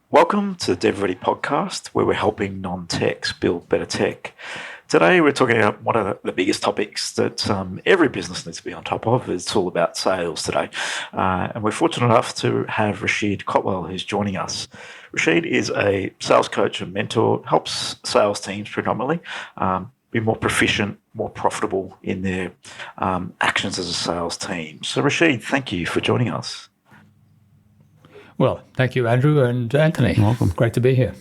Welcome to the DevReady Podcast, where we're helping non-techs build better tech. Today, we're talking about one of the biggest topics that every business needs to be on top of. It's all about sales today. And we're fortunate enough to have Rashid Kotwal, who's joining us. Rashid is a sales coach and mentor, helps sales teams predominantly be more proficient, more profitable in their actions as a sales team. So, Rashid, thank you for joining us. Well, thank you, Andrew and Anthony. Welcome. Great to be here.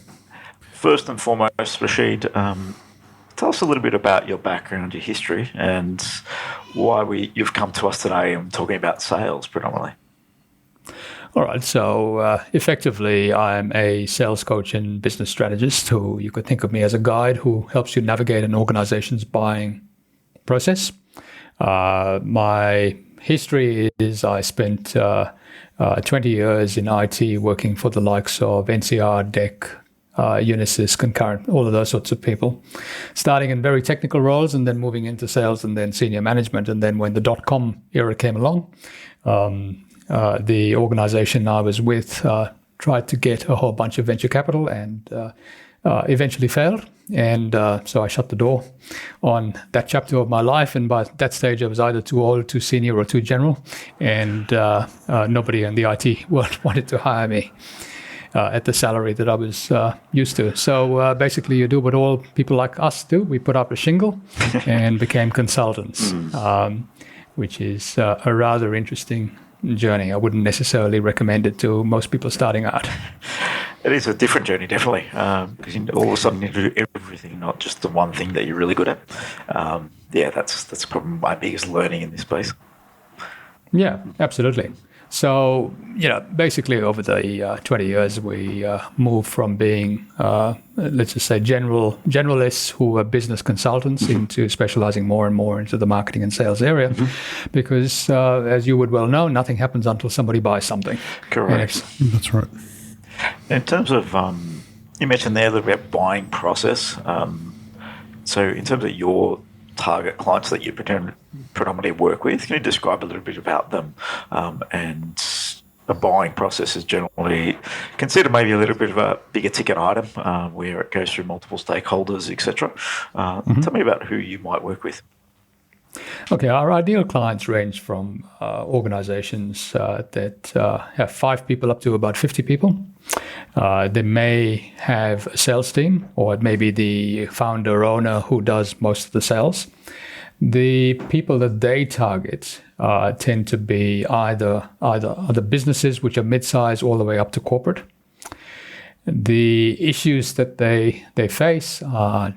First and foremost, Rashid, tell us a little bit about your background, your history, and why you've come to us today and talking about sales predominantly. All right. So effectively, I'm a sales coach and business strategist who you could think of me as a guide who helps you navigate an organization's buying process. My history is I spent 20 years in IT working for the likes of NCR, DEC, Unisys, Concurrent, all of those sorts of people, starting in very technical roles and then moving into sales and then senior management. And then when the .com era came along, the organization I was with tried to get a whole bunch of venture capital and eventually failed. And so I shut the door on that chapter of my life. And by that stage, I was either too old, too senior, or too general. And nobody in the IT world wanted to hire me at the salary that I was used to. So basically, you do what all people like us do. We put up a shingle and became consultants, which is a rather interesting journey. I wouldn't necessarily recommend it to most people starting out. It is a different journey, definitely, because all of a sudden you do everything, not just the one thing that you're really good at. That's probably my biggest learning in this space. Yeah, absolutely. So, basically over the 20 years, we moved from being, let's just say, generalists who were business consultants into specializing more and more into the marketing and sales area, because as you would well know, nothing happens until somebody buys something. Correct. That's right. In terms of, you mentioned there a little bit about buying process. So in terms of your target clients that you predominantly work with, can you describe a little bit about them? And the buying process is generally considered maybe a little bit of a bigger ticket item where it goes through multiple stakeholders, etc. Tell me about who you might work with. Okay, our ideal clients range from organizations that have 5 people up to about 50 people. They may have a sales team, or it may be the founder owner who does most of the sales. The people that they target tend to be either businesses which are mid-size all the way up to corporate. The issues that they face are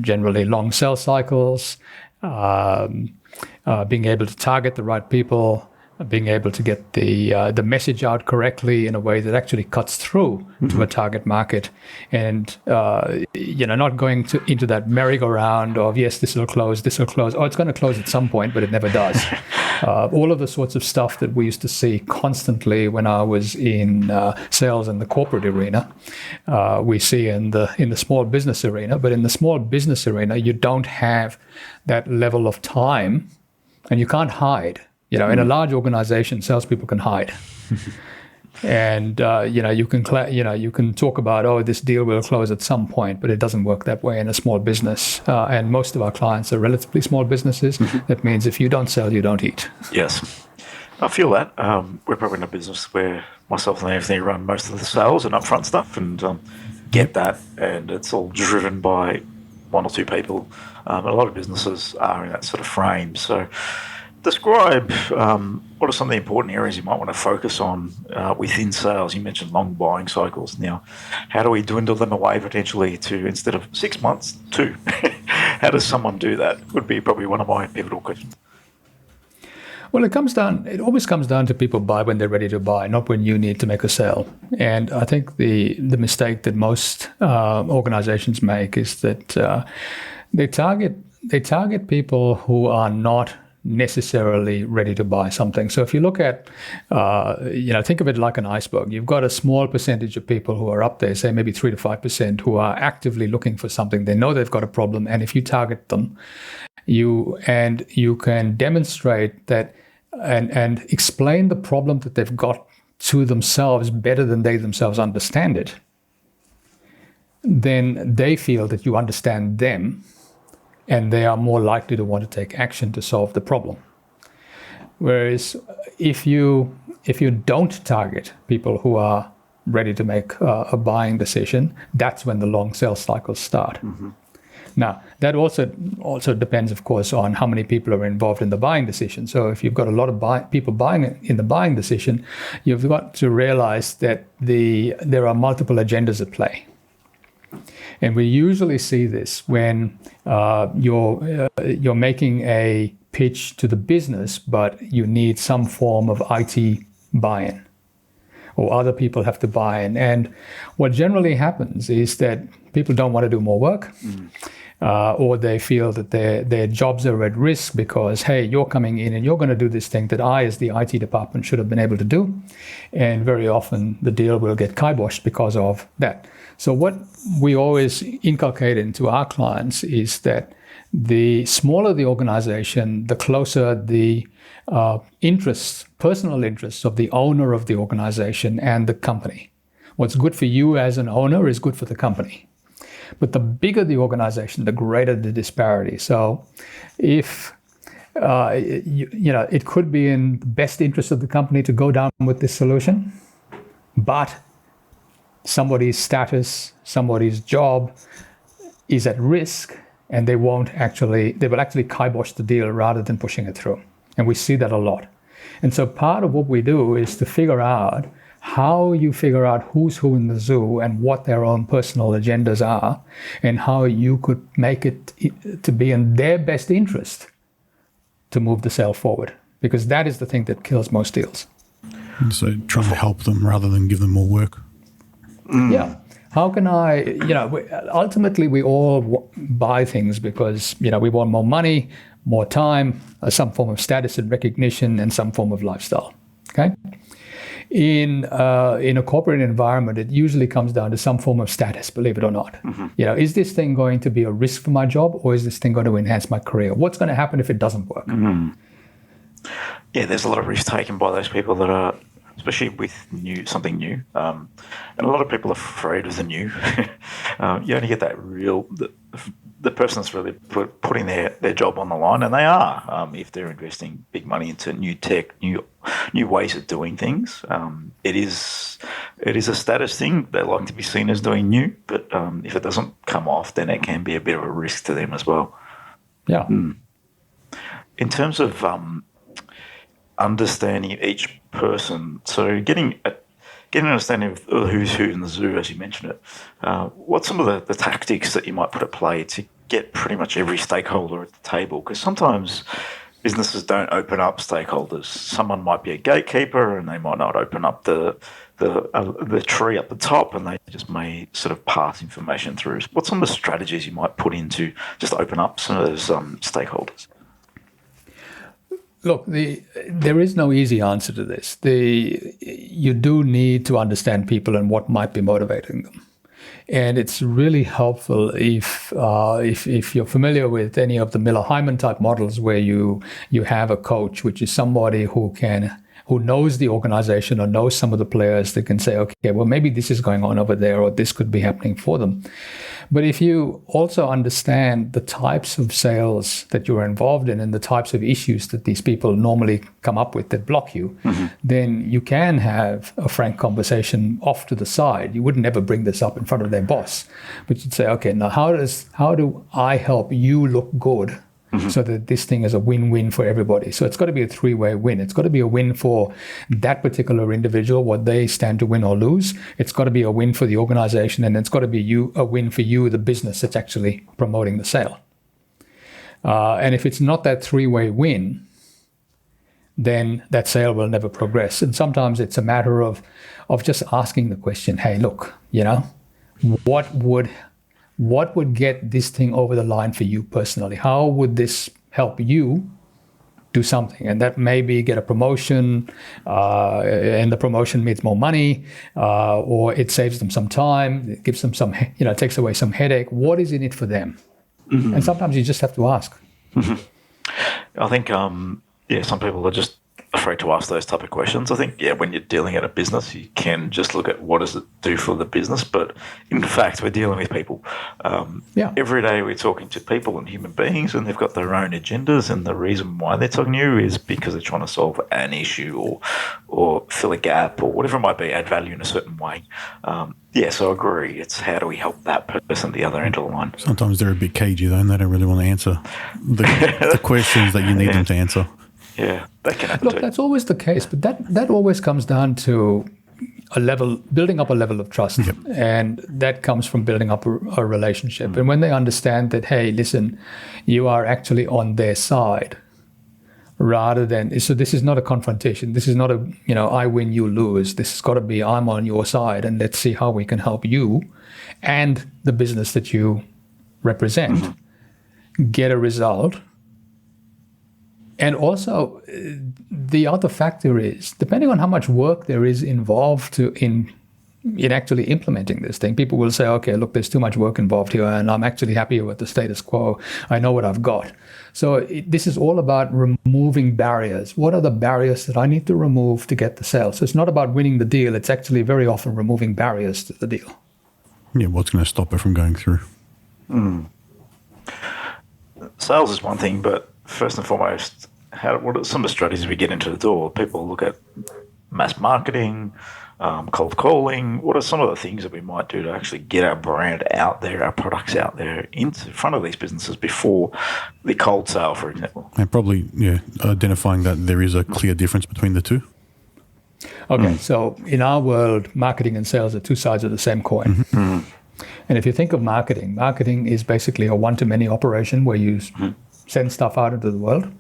generally long sales cycles, being able to target the right people, being able to get the message out correctly in a way that actually cuts through to a target market, and not going into that merry-go-round of yes, this will close, oh, it's going to close at some point, but it never does. All of the sorts of stuff that we used to see constantly when I was in sales in the corporate arena, we see in the small business arena. But in the small business arena, you don't have that level of time, and you can't hide. In a large organization, salespeople can hide, and you can talk about this deal will close at some point, but it doesn't work that way in a small business. And most of our clients are relatively small businesses. That means if you don't sell, you don't eat. Yes, I feel that. We're probably in a business where myself and Anthony run most of the sales and upfront stuff, and get that, and it's all driven by 1 or 2 people. A lot of businesses are in that sort of frame. So describe what are some of the important areas you might want to focus on within sales. You mentioned long buying cycles. Now, how do we dwindle them away potentially to, instead of 6 months, 2? How does someone do that? Would be probably one of my pivotal questions. Well, it always comes down to people buy when they're ready to buy, not when you need to make a sale. And I think the mistake that most organizations make is that they target people who are not necessarily ready to buy something. So if you look at, think of it like an iceberg. You've got a small percentage of people who are up there, say maybe 3 to 5%, who are actively looking for something. They know they've got a problem, and if you target them, you can demonstrate that and explain the problem that they've got to themselves better than they themselves understand it. then they feel that you understand them and they are more likely to want to take action to solve the problem. Whereas if you don't target people who are ready to make a buying decision, that's when the long sales cycles start. Now, that also depends, of course, on how many people are involved in the buying decision. So if you've got a lot of people buying in the buying decision, you've got to realize that there are multiple agendas at play. And we usually see this when you're making a pitch to the business, but you need some form of IT buy-in, or other people have to buy in. And what generally happens is that people don't want to do more work, or they feel that their jobs are at risk because, hey, you're coming in and you're going to do this thing that I, as the IT department, should have been able to do. And very often the deal will get kiboshed because of that. So what we always inculcate into our clients is that the smaller the organization, the closer the personal interests of the owner of the organization and the company. What's good for you as an owner is good for the company. But the bigger the organization, the greater the disparity. So if it could be in the best interest of the company to go down with this solution, but somebody's status, somebody's job is at risk, and they will actually kibosh the deal rather than pushing it through. And we see that a lot. And so part of what we do is to figure out how you figure out who's who in the zoo and what their own personal agendas are, and how you could make it to be in their best interest to move the sale forward. Because that is the thing that kills most deals. So trying to help them rather than give them more work. Yeah. How can ultimately we all buy things because, we want more money, more time, some form of status and recognition, and some form of lifestyle. Okay? In a corporate environment, it usually comes down to some form of status, believe it or not. Is this thing going to be a risk for my job, or is this thing going to enhance my career? What's going to happen if it doesn't work? Yeah, there's a lot of risk taken by those people that are, especially with something new. And a lot of people are afraid of the new. You only get that the person's really putting their job on the line, and they are, if they're investing big money into new tech, new ways of doing things. It is a status thing. They like to be seen as doing new, but if it doesn't come off, then it can be a bit of a risk to them as well. Yeah. In terms of understanding each person, so getting an understanding of who's who in the zoo, as you mentioned it, what's some of the tactics that you might put at play to get pretty much every stakeholder at the table? Because sometimes businesses don't open up stakeholders. Someone might be a gatekeeper and they might not open up the tree at the top, and they just may sort of pass information through. What's some of the strategies you might put in to just open up some of those stakeholders? Look, there is no easy answer to this. You do need to understand people and what might be motivating them. And it's really helpful if you're familiar with any of the Miller-Hyman type models, where you have a coach, which is somebody who knows the organization or knows some of the players that can say, okay, well, maybe this is going on over there, or this could be happening for them. But if you also understand the types of sales that you're involved in and the types of issues that these people normally come up with that block you, then you can have a frank conversation off to the side. You wouldn't ever bring this up in front of their boss, but you'd say, okay, now how do I help you look good so that this thing is a win-win for everybody? So it's got to be a three-way win. It's got to be a win for that particular individual, what they stand to win or lose. It's got to be a win for the organization, and it's got to be a win for you, the business that's actually promoting the sale. And if it's not that three-way win, then that sale will never progress. And sometimes it's a matter of just asking the question, hey, look, what would get this thing over the line for you personally? How would this help you do something? And that may be get a promotion, and the promotion means more money, or it saves them some time, it gives them some, takes away some headache. What is in it for them? And sometimes you just have to ask. I think, some people are just afraid to ask those type of questions. I think, when you're dealing at a business, you can just look at what does it do for the business. But in fact, we're dealing with people. Every day we're talking to people and human beings, and they've got their own agendas. And the reason why they're talking to you is because they're trying to solve an issue or fill a gap or whatever it might be, add value in a certain way. So I agree. It's how do we help that person at the other end of the line. Sometimes they're a bit cagey, though, and they don't really want to answer the questions that you need them to answer. Yeah, that can happen. Look, too. that's always the case, but that always comes down to building up a level of trust. Yep. And that comes from building up a relationship. And when they understand that, hey, listen, you are actually on their side, rather than, so this is not a confrontation. This is not a, I win, you lose. This has got to be, I'm on your side, and let's see how we can help you and the business that you represent get a result. And also, the other factor is, depending on how much work there is involved in actually implementing this thing, people will say, okay, look, there's too much work involved here, and I'm actually happy with the status quo. I know what I've got. So this is all about removing barriers. What are the barriers that I need to remove to get the sale? So it's not about winning the deal. It's actually very often removing barriers to the deal. Yeah, what's going to stop it from going through? Sales is one thing, but first and foremost, what are some of the strategies we get into the door? People look at mass marketing, cold calling. What are some of the things that we might do to actually get our brand out there, our products out there into front of these businesses before the cold sale, for example? And probably, identifying that there is a clear difference between the two. Okay, so in our world, marketing and sales are two sides of the same coin. And if you think of marketing is basically a one-to-many operation where you send stuff out into the world.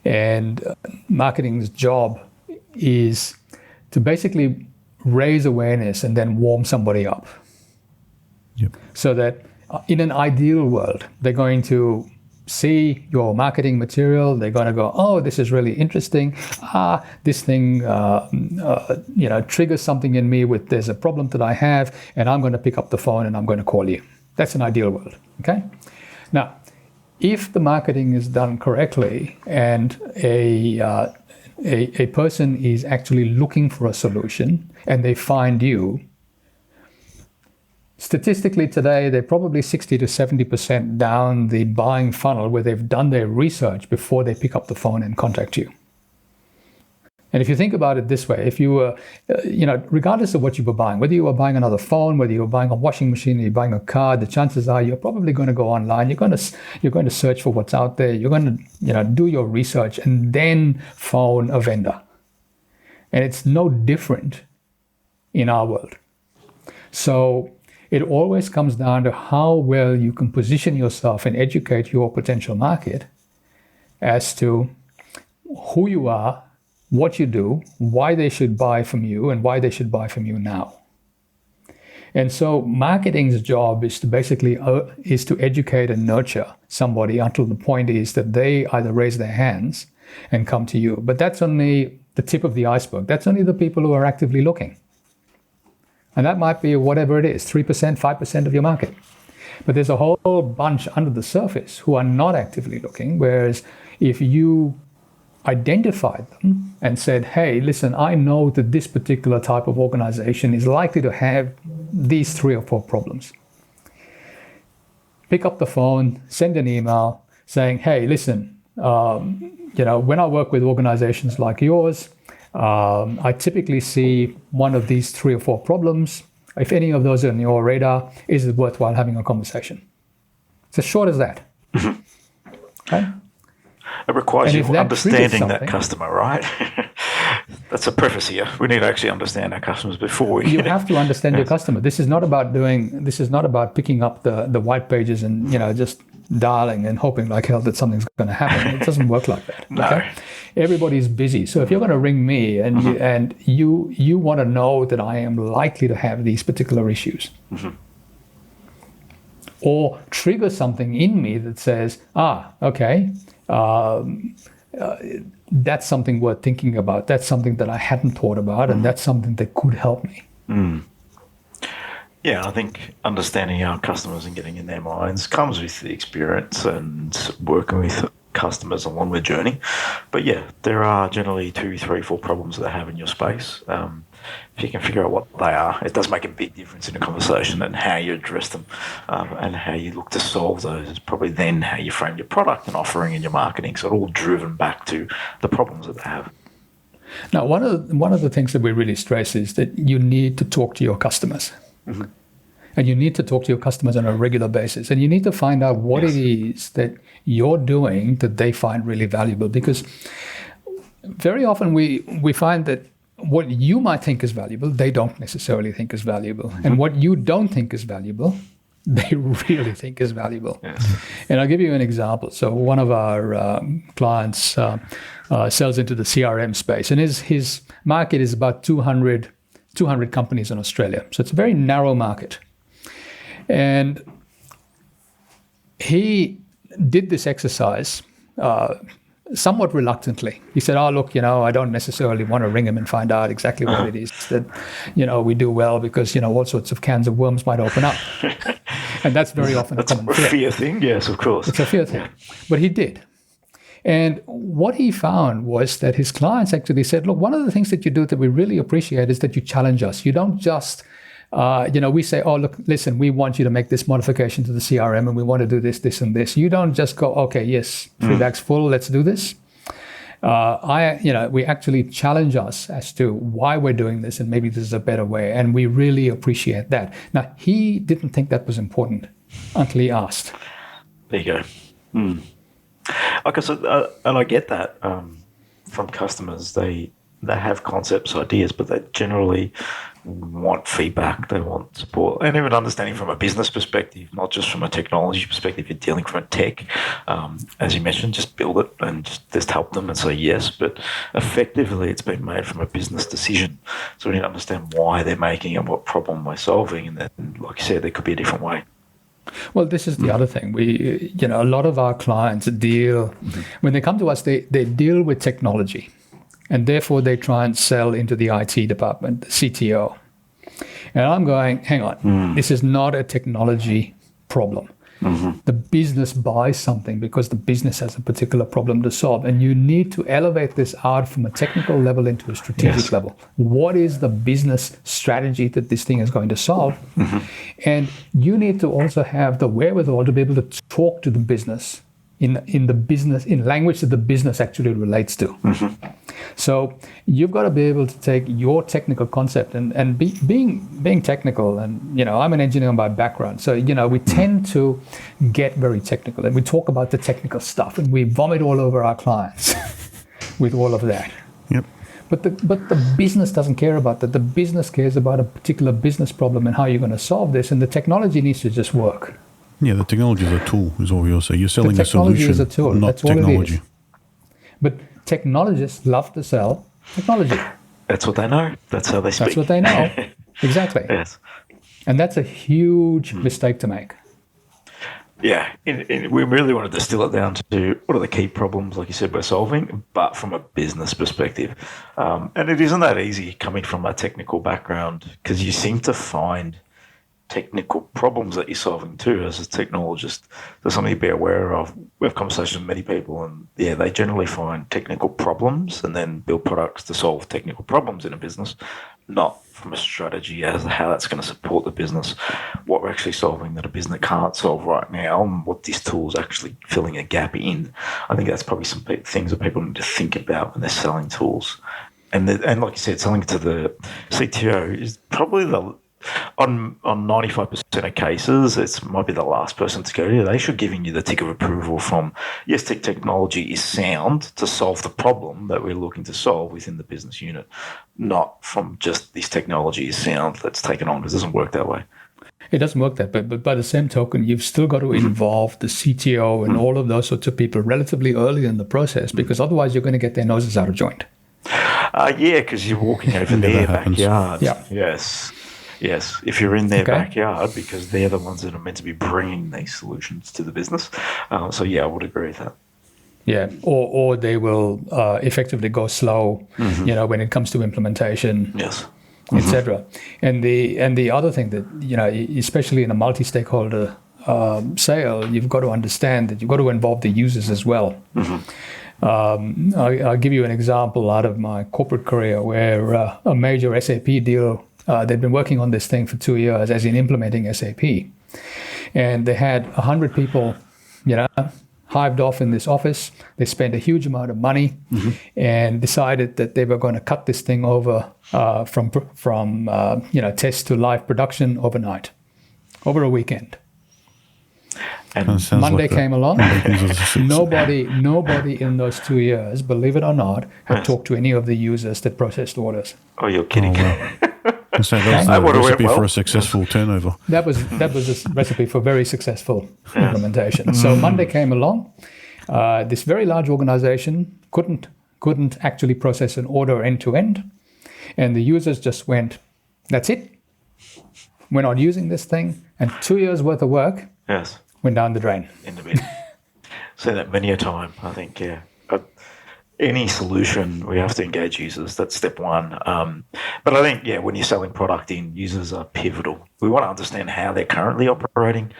And marketing's job is to basically raise awareness and then warm somebody up. Yep. So that in an ideal world, they're going to see your marketing material. They're going to go, oh, this is really interesting. This thing, triggers something in me with there's a problem that I have, and I'm going to pick up the phone and I'm going to call you. That's an ideal world, okay? Now, if the marketing is done correctly and a person is actually looking for a solution and they find you, statistically today, they're probably 60 to 70% down the buying funnel where they've done their research before they pick up the phone and contact you. And if you think about it this way, if you were, regardless of what you were buying, whether you were buying another phone, whether you were buying a washing machine, or you're buying a car, the chances are you're probably going to go online. You're going to search for what's out there. You're going to, do your research and then phone a vendor. And it's no different in our world. So it always comes down to how well you can position yourself and educate your potential market as to who you are, what you do, why they should buy from you, and why they should buy from you now. And so marketing's job is to basically is to educate and nurture somebody until the point is that they either raise their hands and come to you. But that's only the tip of the iceberg. That's only the people who are actively looking. And that might be whatever it is, 3%, 5% of your market. But there's a whole bunch under the surface who are not actively looking, whereas if you identified them and said, hey, listen, I know that this particular type of organization is likely to have these 3 or 4 problems. Pick up the phone, send an email saying, hey, listen, when I work with organizations like yours, I typically see one of these 3 or 4 problems. If any of those are on your radar, is it worthwhile having a conversation? It's as short as that. Okay? It requires you understanding that customer, right? That's a preface here. We need to actually understand our customers before we... You have to understand your customer. This is not about picking up the white pages and, just dialing and hoping like hell that something's going to happen. It doesn't work like that. No. Okay? Everybody's busy. So if you're going to ring me and you want to know that I am likely to have these particular issues, or trigger something in me that says, okay, that's something worth thinking about. That's something that I hadn't thought about, and that's something that could help me. Yeah, I think understanding our customers and getting in their minds comes with the experience and working with customers along their journey. But yeah, there are generally 2, 3, 4 problems that they have in your space. If you can figure out what they are, it does make a big difference in a conversation and how you address them, and how you look to solve those. It's probably then how you frame your product and offering and your marketing. So it's all driven back to the problems that they have. Now, one of the things that we really stress is that you need to talk to your customers. Mm-hmm. And you need to talk to your customers on a regular basis. And you need to find out what it is that you're doing that they find really valuable. Because very often we find that what you might think is valuable, they don't necessarily think is valuable. Mm-hmm. And what you don't think is valuable, they really think is valuable. Yes. And I'll give you an example. So one of our clients sells into the CRM space. And his market is about 200 companies in Australia. So it's a very narrow market. And he did this exercise somewhat reluctantly. He said, oh, look, I don't necessarily want to ring him and find out exactly what it is that, we do well because, all sorts of cans of worms might open up. And that's very often a common fear thing. Yes, of course. It's a fear thing. But he did. And what he found was that his clients actually said, look, one of the things that you do that we really appreciate is that you challenge us. You don't just... we say, oh, look, listen, we want you to make this modification to the CRM and we want to do this, this, and this. You don't just go, okay, yes, 3 bags full, let's do this. We actually challenge us as to why we're doing this and maybe this is a better way. And we really appreciate that. Now, he didn't think that was important until he asked. There you go. Okay, so, and I get that from customers. They have concepts, ideas, but they generally want feedback, they want support, and even understanding from a business perspective, not just from a technology perspective. You're dealing from a tech, as you mentioned, just build it and just help them and say yes, but effectively it's been made from a business decision. So we need to understand why they're making and what problem we're solving, and then, like you said, there could be a different way. Well, this is the other thing. We, a lot of our clients deal, when they come to us, they deal with technology. And therefore, they try and sell into the IT department, the CTO. And I'm going, hang on, this is not a technology problem. Mm-hmm. The business buys something because the business has a particular problem to solve. And you need to elevate this out from a technical level into a strategic level. What is the business strategy that this thing is going to solve? Mm-hmm. And you need to also have the wherewithal to be able to talk to the business in language that the business actually relates to. Mm-hmm. So you've got to be able to take your technical concept and being technical, and I'm an engineer by background, so we tend to get very technical and we talk about the technical stuff and we vomit all over our clients with all of that. Yep. But the business doesn't care about that. The business cares about a particular business problem and how you're going to solve this, and the technology needs to just work. Yeah, the technology is a tool, is what we all say. You're selling a solution, technology is a tool. Not That's technology. All it is. But technologists love to sell technology. That's what they know. That's how they speak. That's what they know. Exactly. Yes. And that's a huge mistake to make. Yeah, we really want to distill it down to what are the key problems, like you said, we're solving, but from a business perspective. And it isn't that easy coming from a technical background, because you seem to find technical problems that you're solving too as a technologist. There's something to be aware of. We have conversations with many people, and they generally find technical problems and then build products to solve technical problems in a business, not from a strategy as to how that's going to support the business, what we're actually solving that a business can't solve right now, and what this tool is actually filling a gap in. I think that's probably some things that people need to think about when they're selling tools. And like you said, selling to the CTO is probably on 95% of cases, it might be the last person to go to. They should giving you the tick of approval from, yes, technology is sound to solve the problem that we're looking to solve within the business unit, not from just this technology is sound, let's take it on, because it doesn't work that way. It doesn't work that way, but by the same token, you've still got to involve the CTO and all of those sorts of people relatively early in the process, because otherwise you're going to get their noses out of joint. Because you're walking over their backyard. Yeah. Yes, if you're in their backyard, because they're the ones that are meant to be bringing these solutions to the business. So I would agree with that. Yeah, or they will effectively go slow, when it comes to implementation. Yes. Etc. And the other thing that especially in a multi-stakeholder sale, you've got to understand that you've got to involve the users as well. I'll give you an example out of my corporate career where a major SAP deal, they'd been working on this thing for 2 years, as in implementing SAP. And they had 100 people, hived off in this office. They spent a huge amount of money and decided that they were going to cut this thing over from test to live production overnight, over a weekend. And Monday came along. Nobody in those 2 years, believe it or not, had talked to any of the users that processed orders. Oh, you're kidding. Oh, wow. So that was the recipe for a successful turnover. That was a recipe for very successful implementation. So Monday came along. This very large organization couldn't actually process an order end to end, and the users just went, "That's it. We're not using this thing." And 2 years worth of work went down the drain. In the bin. Say that many a time. I think any solution, we have to engage users. That's step one. But I think, when you're selling product in, users are pivotal. We want to understand how they're currently operating,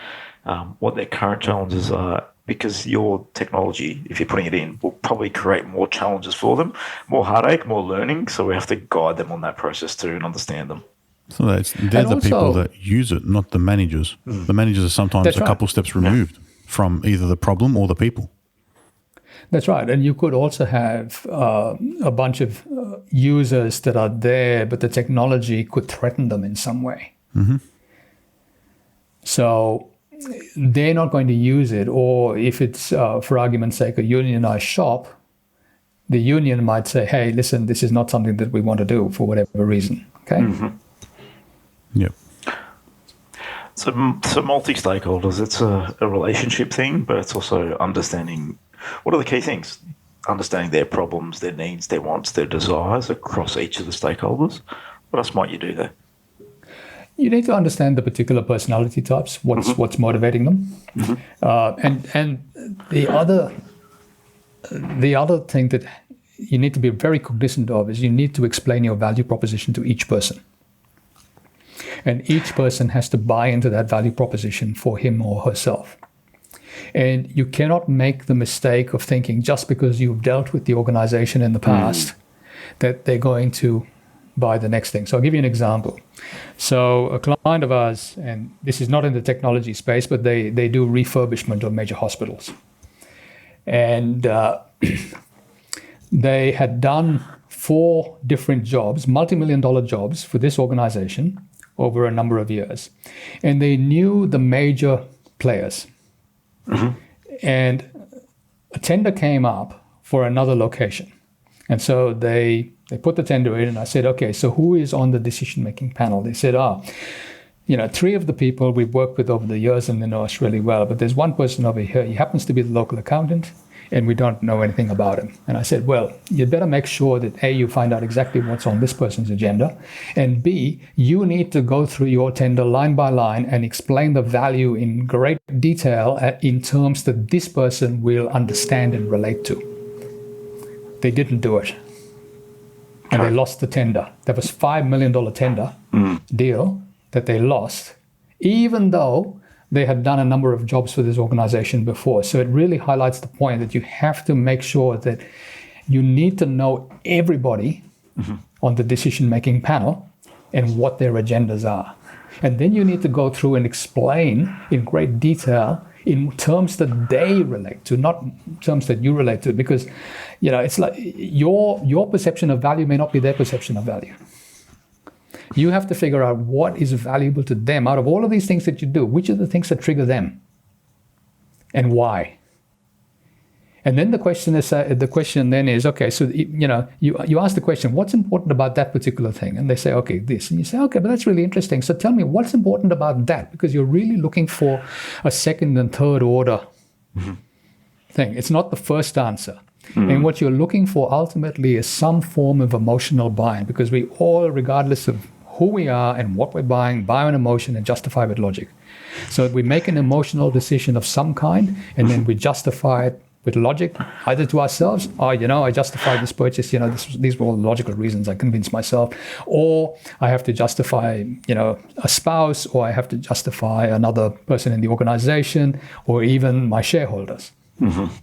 what their current challenges are, because your technology, if you're putting it in, will probably create more challenges for them, more heartache, more learning. So we have to guide them on that process too and understand them. So they're the people that use it, not the managers. The managers are sometimes a couple steps removed from either the problem or the people. That's right. And you could also have a bunch of users that are there, but the technology could threaten them in some way. So they're not going to use it. Or if it's, for argument's sake, a unionized shop, the union might say, "Hey, listen, this is not something that we want to do for whatever reason." Okay? Yep. So multi-stakeholders, it's a relationship thing, but it's also understanding what are the key things? Understanding their problems, their needs, their wants, their desires across each of the stakeholders. What else might you do there? You need to understand the particular personality types, what's motivating them. And the other thing that you need to be very cognizant of is you need to explain your value proposition to each person. And each person has to buy into that value proposition for him or herself. And you cannot make the mistake of thinking just because you've dealt with the organization in the past that they're going to buy the next thing. So I'll give you an example. So a client of ours, and this is not in the technology space, but they do refurbishment of major hospitals. And they had done 4 different jobs, multi-million-dollar jobs for this organization over a number of years. And they knew the major players. And a tender came up for another location. And so they put the tender in, and I said, "Okay, so who is on the decision-making panel?" They said, 3 of the people we've worked with over the years and they know us really well, but there's one person over here, he happens to be the local accountant, and we don't know anything about him. And I said, "Well, you'd better make sure that A, you find out exactly what's on this person's agenda, and B, you need to go through your tender line by line and explain the value in great detail in terms that this person will understand and relate to." They didn't do it. And they lost the tender. That was $5 million tender deal that they lost, even though they had done a number of jobs for this organization before. So it really highlights the point that you have to make sure that you need to know everybody on the decision-making panel and what their agendas are. And then you need to go through and explain in great detail in terms that they relate to, not terms that you relate to, because it's like your perception of value may not be their perception of value. You have to figure out what is valuable to them out of all of these things that you do. Which are the things that trigger them, and why? And then the question is, okay, so you ask the question, what's important about that particular thing? And they say, okay, this, and you say, okay, but that's really interesting. So tell me what's important about that, because you're really looking for a second and third order thing. It's not the first answer. And what you're looking for ultimately is some form of emotional buying, because we all, regardless of who we are and what we're buying, buy an emotion and justify with logic. So we make an emotional decision of some kind, and then we justify it with logic, either to ourselves, I justified this purchase, these were all logical reasons I convinced myself, or I have to justify, a spouse, or I have to justify another person in the organization, or even my shareholders. Mm-hmm.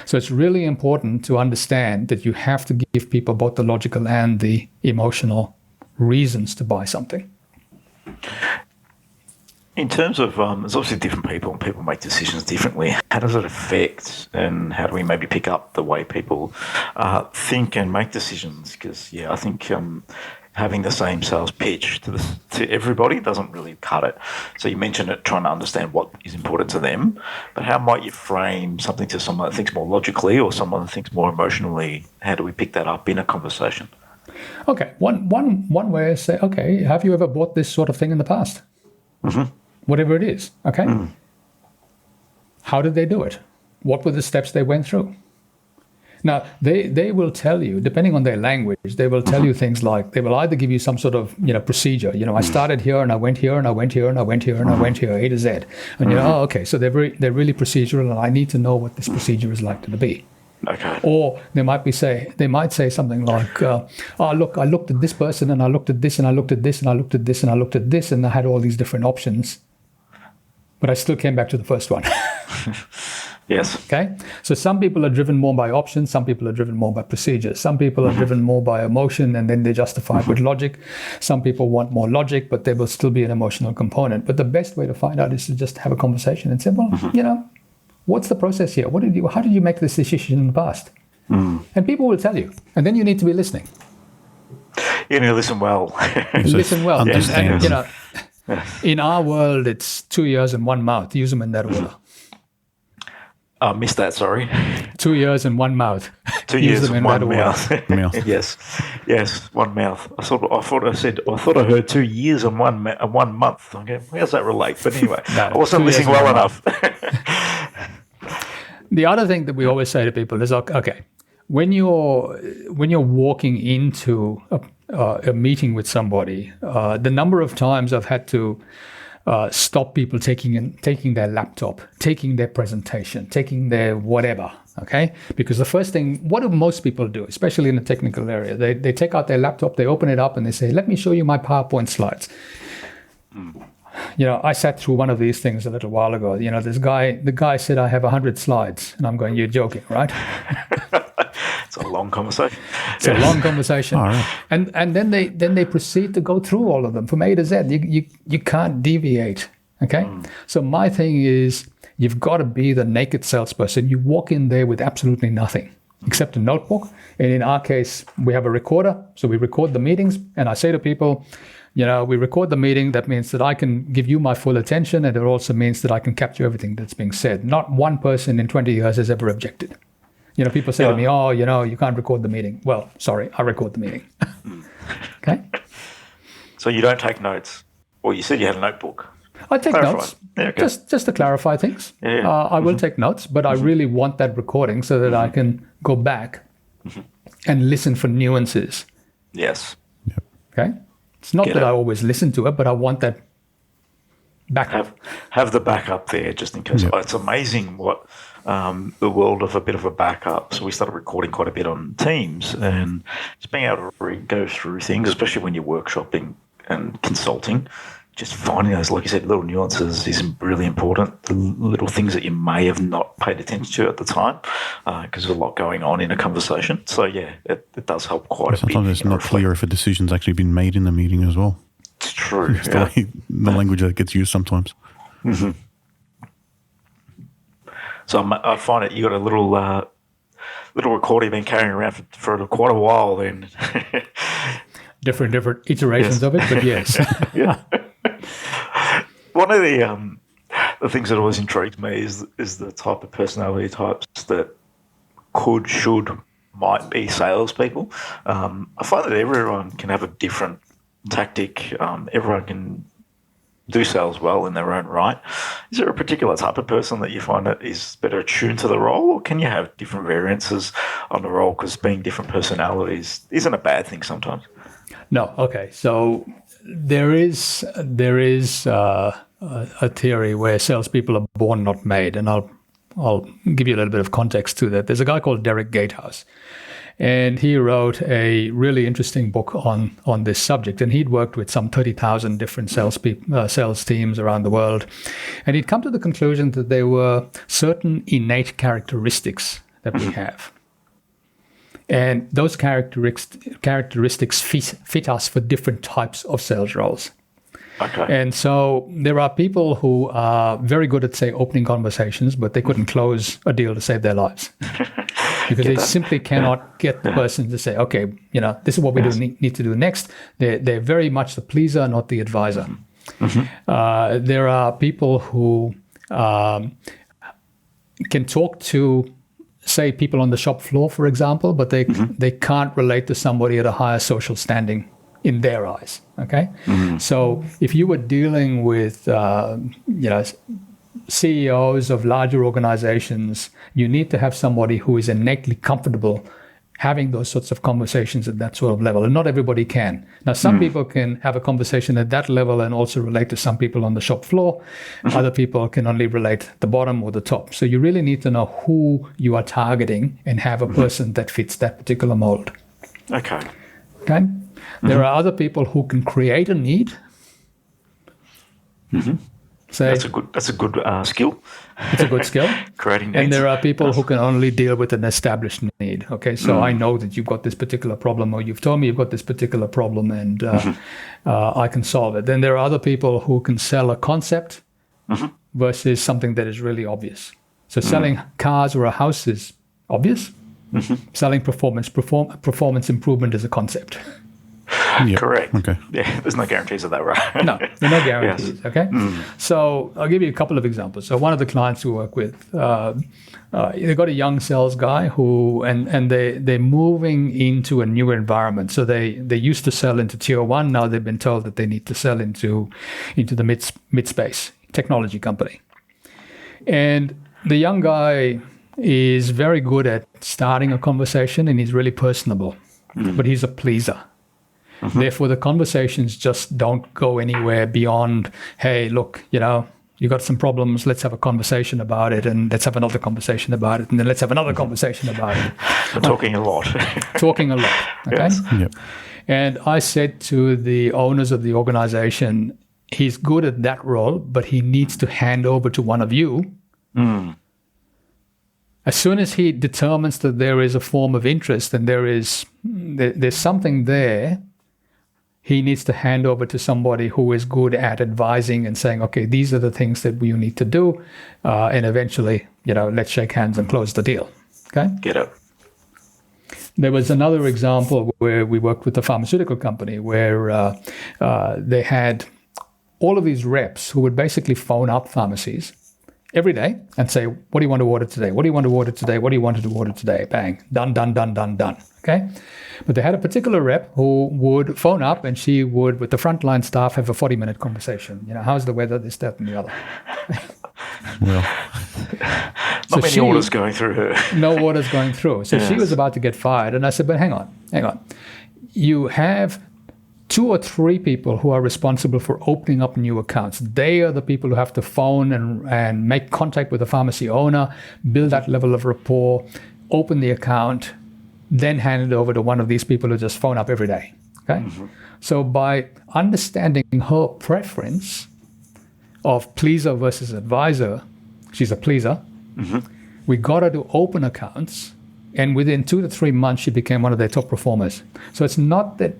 So it's really important to understand that you have to give people both the logical and the emotional reasons to buy something. In terms of, there's obviously different people and people make decisions differently. How does it affect, and how do we maybe pick up the way people think and make decisions? Because, I think having the same sales pitch to everybody doesn't really cut it. So you mentioned it, trying to understand what is important to them, but how might you frame something to someone that thinks more logically or someone that thinks more emotionally? How do we pick that up in a conversation? Okay, one way is say, okay, have you ever bought this sort of thing in the past? Mm-hmm. Whatever it is, okay? Mm. How did they do it? What were the steps they went through? Now, they will tell you, depending on their language, they will tell you things like, they will either give you some sort of, procedure. I started here and I went here and I went here and I went here and I went here, A to Z. And okay, so they're really procedural, and I need to know what this procedure is likely to be. Okay. Or they might say something like, look, I looked at this person and I looked at this and I looked at this and I looked at this and I looked at this, and I had all these different options, but I still came back to the first one. Yes. Okay. So some people are driven more by options. Some people are driven more by procedures. Some people are driven more by emotion, and then they justify it with logic. Some people want more logic, but there will still be an emotional component. But the best way to find out is to just have a conversation and say, well, what's the process here? How did you make this decision in the past? Mm. And people will tell you. And then you need to be listening. You need to listen well. Listen well. Understand. And, in our world, it's 2 ears and 1 mouth. Use them in that order. Missed that, sorry. 2 ears and 1 mouth. 2 years and 1 mouth. Yes, 1 mouth. I thought I heard 2 years and 1 month. Okay, how does that relate? But anyway, I wasn't listening well enough. The other thing that we always say to people is, okay, when you're walking into a meeting with somebody, the number of times I've had to stop people taking their laptop, taking their presentation, taking their whatever, okay? Because the first thing, what do most people do, especially in the technical area? They take out their laptop, they open it up, and they say, let me show you my PowerPoint slides. I sat through one of these things a little while ago. The guy said, I have 100 slides. And I'm going, you're joking, right? It's a long conversation. It's a long conversation. All right. And then they proceed to go through all of them from A to Z. You can't deviate, okay? So my thing is, you've got to be the naked salesperson. You walk in there with absolutely nothing except a notebook. And in our case, we have a recorder. So we record the meetings. And I say to people, we record the meeting. That means that I can give you my full attention. And it also means that I can capture everything that's being said. Not one person in 20 years has ever objected. People say to me, you can't record the meeting. Well, sorry, I record the meeting. Okay? So you don't take notes? Well, you said you had a notebook. I take notes, just to clarify things. Yeah. I will take notes, but I really want that recording so that I can go back and listen for nuances. Yes. Yep. Okay? It's not that I always listen to it, but I want that backup. Have the backup there just in case. Yep. It's amazing what the world of a bit of a backup. So we started recording quite a bit on Teams, and just being able to go through things, especially when you're workshopping and consulting, just finding those, like you said, little nuances is really important. The little things that you may have not paid attention to at the time, because there's a lot going on in a conversation. So yeah, it does help quite a bit. Sometimes it's not clear if a decision's actually been made in the meeting as well. It's true. It's the language that gets used sometimes. Mm-hmm. So I find it, you got a little recorder you've been carrying around for quite a while then. different iterations of it, but yes. Yeah. One of the things that always intrigues me is the type of personality types that might be salespeople. I find that everyone can have a different tactic. Everyone can do sales well in their own right. Is there a particular type of person that you find that is better attuned to the role, or can you have different variances on the role, because being different personalities isn't a bad thing sometimes? No. Okay. So there is a theory where salespeople are born, not made, and I'll I'll give you a little bit of context to that. There's a guy called Derek Gatehouse, and he wrote a really interesting book on this subject. And he'd worked with some 30,000 different sales teams around the world. And he'd come to the conclusion that there were certain innate characteristics that we have. And those characteristics fit us for different types of sales roles. Okay. And so there are people who are very good at, say, opening conversations, but they couldn't close a deal to save their lives. Because they simply cannot get the person to say, okay, this is what we need to do next. They're very much the pleaser, not the advisor. Mm-hmm. There are people who can talk to, say, people on the shop floor, for example, but they can't relate to somebody at a higher social standing in their eyes. Okay, so if you were dealing with CEOs of larger organizations, you need to have somebody who is innately comfortable having those sorts of conversations at that sort of level, and not everybody can. Now, some people can have a conversation at that level and also relate to some people on the shop floor. Other people can only relate at the bottom or the top. So you really need to know who you are targeting and have a person that fits that particular mold. Okay. There are other people who can create a need. So that's a good skill. It's a good skill. Creating needs. And there are people who can only deal with an established need. Okay, so I know that you've got this particular problem, or you've told me you've got this particular problem, and I can solve it. Then there are other people who can sell a concept versus something that is really obvious. So selling cars or a house is obvious. Selling performance improvement is a concept. Yep. Correct. Okay. Yeah, there's no guarantees of that, right? No, there are no guarantees. Yes. Okay. So I'll give you a couple of examples. So one of the clients we work with, they got a young sales guy who, and they're moving into a new environment. So they used to sell into tier 1. Now they've been told that they need to sell into the mid space technology company. And the young guy is very good at starting a conversation, and he's really personable, but he's a pleaser. Therefore, the conversations just don't go anywhere beyond, hey, look, you got some problems, let's have a conversation about it, and let's have another conversation about it, and then let's have another conversation about it. We're talking a lot. Talking a lot, okay? Yes. Yep. And I said to the owners of the organization, he's good at that role, but he needs to hand over to one of you. As soon as he determines that there is a form of interest and there's something there, he needs to hand over to somebody who is good at advising and saying, okay, these are the things that you need to do. And eventually, let's shake hands and close the deal. Okay? Get it. There was another example where we worked with a pharmaceutical company where they had all of these reps who would basically phone up pharmacies every day and say, what do you want to order today? What do you want to order today? What do you want to order today? Bang, done, done, done, done, done. Okay? But they had a particular rep who would phone up, and she would, with the frontline staff, have a 40-minute conversation. How's the weather, this, that, and the other. Well, not many orders going through her. No orders going through. So she was about to get fired. And I said, but hang on. You have 2 or 3 people who are responsible for opening up new accounts. They are the people who have to phone and make contact with the pharmacy owner, build that level of rapport, open the account, then hand it over to one of these people who just phone up every day. Okay? So by understanding her preference of pleaser versus advisor, she's a pleaser, we got her to open accounts, and within 2 to 3 months, she became one of their top performers. So it's not that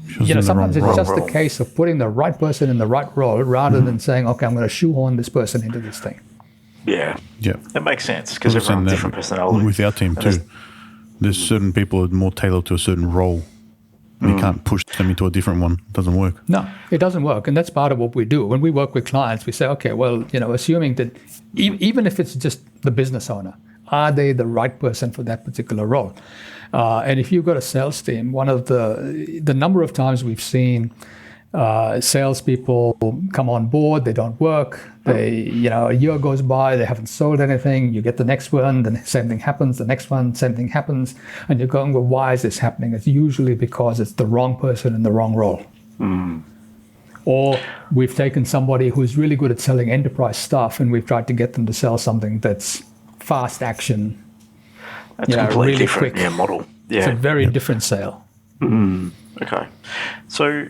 sometimes it's just a case of putting the right person in the right role rather than saying, okay, I'm going to shoehorn this person into this thing. Yeah. That makes sense because everyone has different personality. With our team too, there's certain people who are more tailored to a certain role. You can't push them into a different one. It doesn't work. No, it doesn't work. And that's part of what we do. When we work with clients, we say, okay, well, assuming that even if it's just the business owner, are they the right person for that particular role? And if you've got a sales team, one of the number of times we've seen salespeople come on board, they don't work. A year goes by, they haven't sold anything. You get the next one, the same thing happens. The next one, same thing happens, and you're going, well, why is this happening? It's usually because it's the wrong person in the wrong role. Or we've taken somebody who's really good at selling enterprise stuff, and we've tried to get them to sell something that's fast action. That's a completely really different quick model. Yeah. It's a very different sale. Okay. So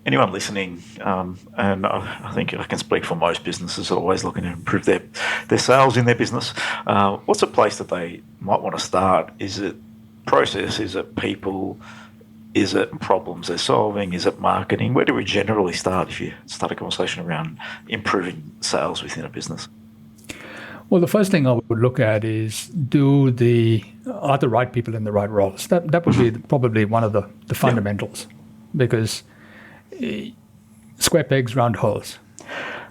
anyone listening, and I think I can speak for most businesses that are always looking to improve their sales in their business, what's a place that they might want to start? Is it process? Is it people? Is it problems they're solving? Is it marketing? Where do we generally start if you start a conversation around improving sales within a business? Well, the first thing I would look at is are the right people in the right roles? That would be probably one of the fundamentals, because square pegs, round holes.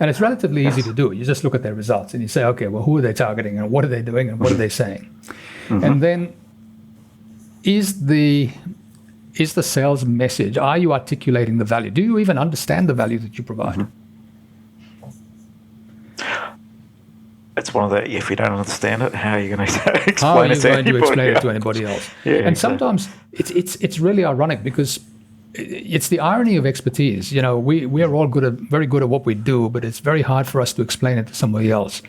And it's relatively easy to do. You just look at their results and you say, okay, well, who are they targeting and what are they doing and what are they saying? And then is the sales message, are you articulating the value? Do you even understand the value that you provide? It's one of the, if you don't understand it, how are you going to explain it to anybody else? And sometimes it's really ironic, because it's the irony of expertise. We are all very good at what we do, but it's very hard for us to explain it to somebody else.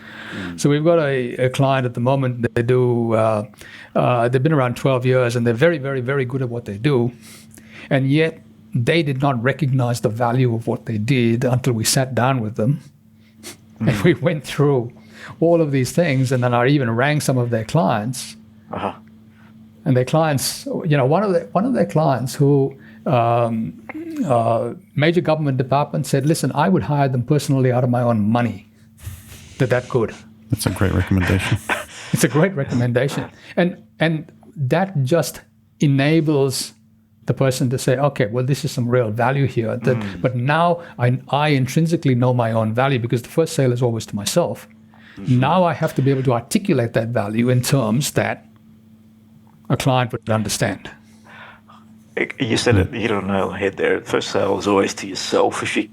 So we've got a client at the moment that they've been around 12 years and they're very, very, very good at what they do. And yet they did not recognize the value of what they did until we sat down with them and we went through all of these things. And then I even rang some of their clients. And their clients, one of their clients who, major government department said, listen, I would hire them personally out of my own money. That good. That's a great recommendation. It's a great recommendation. And that just enables the person to say, okay, well, this is some real value here. But now I intrinsically know my own value, because the first sale is always to myself. Now I have to be able to articulate that value in terms that a client would understand. You said it, you hit it on the nail on the head there. First sale is always to yourself. If you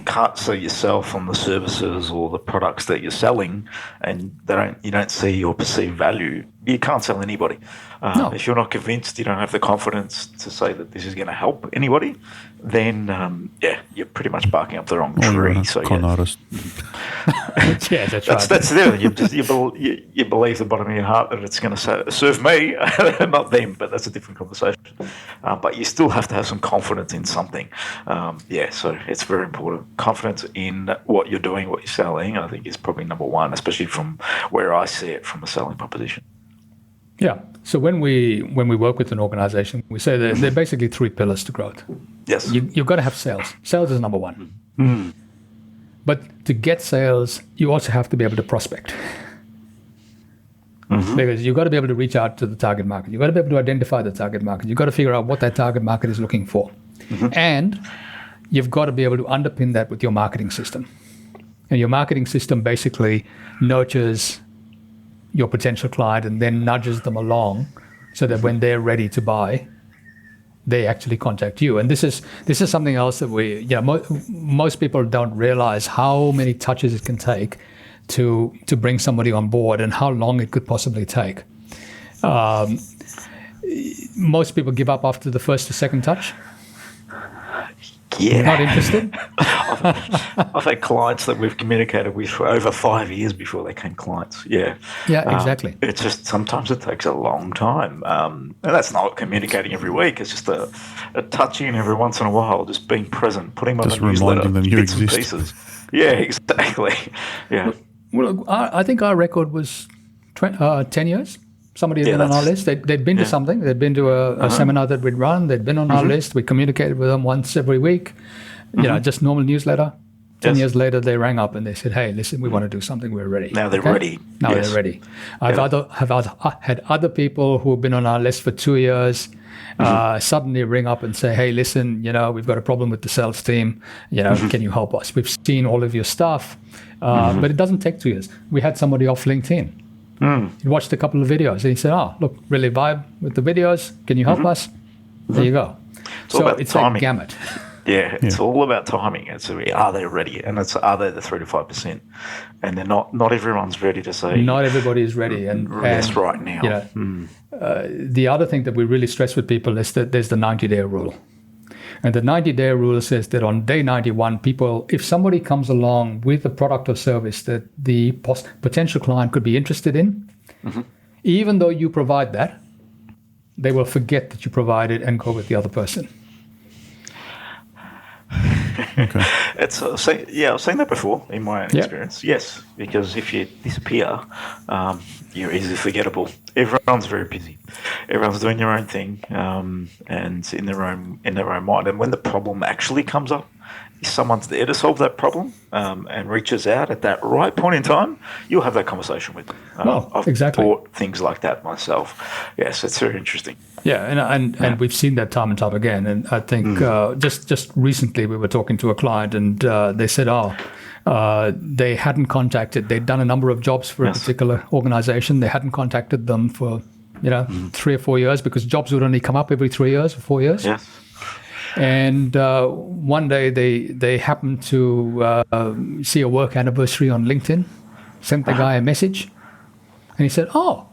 can't sell yourself on the services or the products that you're selling, and you don't see or perceive value, you can't sell anybody. No. If you're not convinced, you don't have the confidence to say that this is going to help anybody, then you're pretty much barking up the wrong tree. So artist. Yeah, that's right. That's it. You believe the bottom of your heart that it's going to serve me, not them. But that's a different conversation. But you still have to have some confidence in something. So it's very important. Confidence in what you're doing, what you're selling, I think is probably number one, especially from where I see it from a selling proposition. Yeah. So when we work with an organization, we say that there are basically three pillars to growth. Yes. You've got to have sales. Sales is number one. But to get sales, you also have to be able to prospect. Because you've got to be able to reach out to the target market. You've got to be able to identify the target market. You've got to figure out what that target market is looking for. And you've got to be able to underpin that with your marketing system. And your marketing system basically nurtures your potential client and then nudges them along so that when they're ready to buy, they actually contact you. And this is something else that most people don't realize how many touches it can take to bring somebody on board and how long it could possibly take. Most people give up after the first or second touch. Yeah. Not interested? I've had clients that we've communicated with for over 5 years before they became clients. Yeah. Yeah, exactly. It's just sometimes it takes a long time. And that's not communicating every week. It's just a touching every once in a while, just being present, putting them on the newsletter, reminding them you bits and exist. pieces. Yeah, exactly. Yeah. Well, I think our record was 10 years. Somebody had been on our list. They'd been to something. They'd been to a seminar that we'd run. They'd been on our list. We communicated with them once every week. Just normal newsletter. 10 years later, they rang up and they said, hey, listen, we want to do something. We're ready. Now they're ready. Now they're ready. I've had other people who have been on our list for 2 years suddenly ring up and say, hey, listen, we've got a problem with the sales team. Can you help us? We've seen all of your stuff, but it doesn't take 2 years. We had somebody off LinkedIn. He watched a couple of videos and he said, look, really vibe with the videos. Can you help us? There you go. It's a gamut. Yeah, it's all about timing. It's are they ready? And are they the 3 to 5%? And they're not everyone's ready to say. Not everybody is ready. And right now. The other thing that we really stress with people is that there's the 90-day rule. And the 90-day rule says that on day 91, if somebody comes along with a product or service that the potential client could be interested in, even though you provide that, they will forget that you provide it and go with the other person. Okay. I've seen that before in my experience. Yes, because if you disappear, you're easily forgettable. Everyone's very busy. Everyone's doing their own thing, and in their own mind. And when the problem actually comes up, if someone's there to solve that problem and reaches out at that right point in time, you'll have that conversation with them. I've bought things like that myself. Yes, it's very interesting. Yeah, and we've seen that time and time again. And I think just recently we were talking to a client, and they said, they hadn't contacted. They'd done a number of jobs for a particular organization. They hadn't contacted them for 3 or 4 years, because jobs would only come up every 3 years or 4 years. Yes. And one day they happened to see a work anniversary on LinkedIn, sent the guy a message, and he said, oh,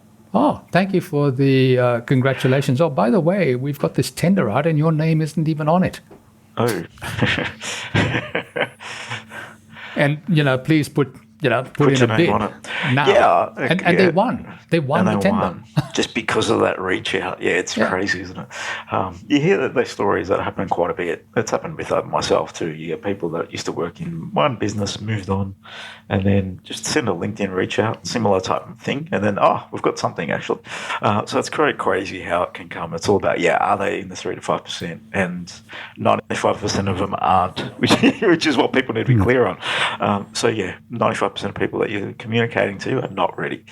thank you for the congratulations. Oh, by the way, we've got this tender out and your name isn't even on it. Oh. And, please put in a bid now. Yeah. And they won. They won the tender. Just because of that reach out. Yeah, it's crazy, isn't it? You hear those stories that happen quite a bit. It's happened with myself too. You get people that used to work in one business, moved on, and then just send a LinkedIn reach out, similar type of thing, and then, we've got something actually. So it's quite crazy how it can come. It's all about, are they in the 3 to 5%? And 95% of them aren't, which is what people need to be clear on. 95% of people that you're communicating to are not ready.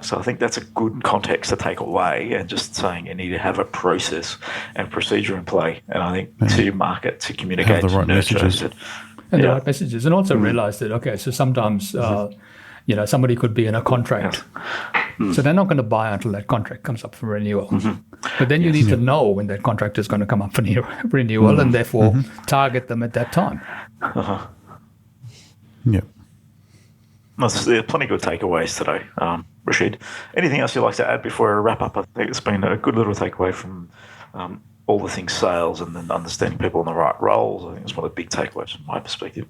So I think that's a good context to take away, and just saying you need to have a process and procedure in play. And I think to market, to communicate, have the right messages. And the right messages. And also realize that, so sometimes, somebody could be in a contract. So they're not going to buy until that contract comes up for renewal. But then you need to know when that contract is going to come up for renewal, and therefore target them at that time. Yeah. There's plenty of good takeaways today, Rashid. Anything else you'd like to add before I wrap up? I think it's been a good little takeaway from all the things sales, and then understanding people in the right roles. I think it's one of the big takeaways from my perspective.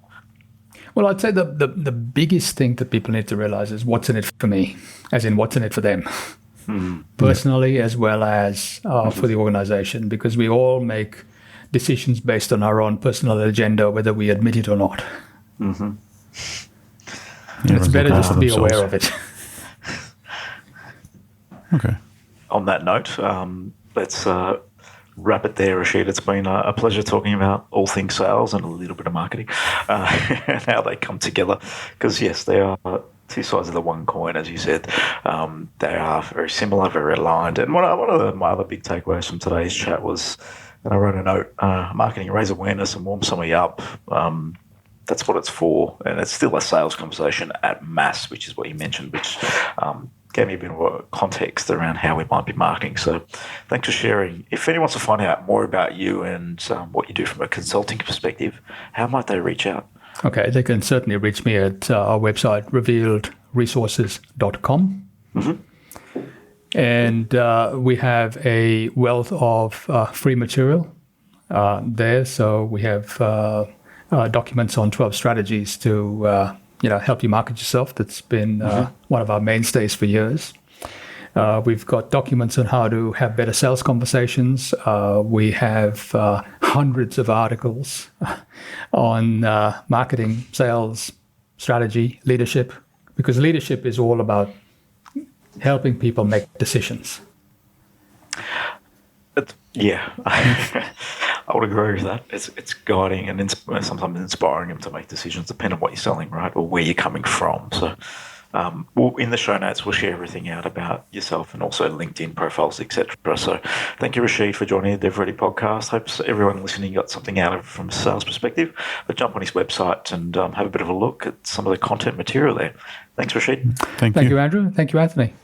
Well, I'd say the biggest thing that people need to realize is what's in it for me, as in what's in it for them, personally as well as for the organization, because we all make decisions based on our own personal agenda, whether we admit it or not. It's better just to be aware of it. Okay. On that note, let's wrap it there, Rashid. It's been a pleasure talking about all things sales and a little bit of marketing and how they come together. Because, yes, they are two sides of the one coin, as you said. They are very similar, very aligned. And one of my other big takeaways from today's chat was, and I wrote a note, marketing, raise awareness and warm somebody up. That's what it's for. And it's still a sales conversation at mass, which is what you mentioned, which gave me a bit of a context around how we might be marketing. So thanks for sharing. If anyone wants to find out more about you and what you do from a consulting perspective, how might they reach out? Okay, they can certainly reach me at our website, revealedresources.com. And we have a wealth of free material there. So we have documents on 12 strategies to help you market yourself. That's been one of our mainstays for years. We've got documents on how to have better sales conversations. We have hundreds of articles on marketing, sales, strategy, leadership, because leadership is all about helping people make decisions. I would agree with that. It's guiding and sometimes inspiring them to make decisions depending on what you're selling, right, or where you're coming from. So in the show notes, we'll share everything out about yourself and also LinkedIn profiles, etc. So thank you, Rashid, for joining the DevReady Podcast. Hope everyone listening got something out of it from a sales perspective. But jump on his website and have a bit of a look at some of the content material there. Thanks, Rashid. Thank you, Andrew. Thank you, Anthony.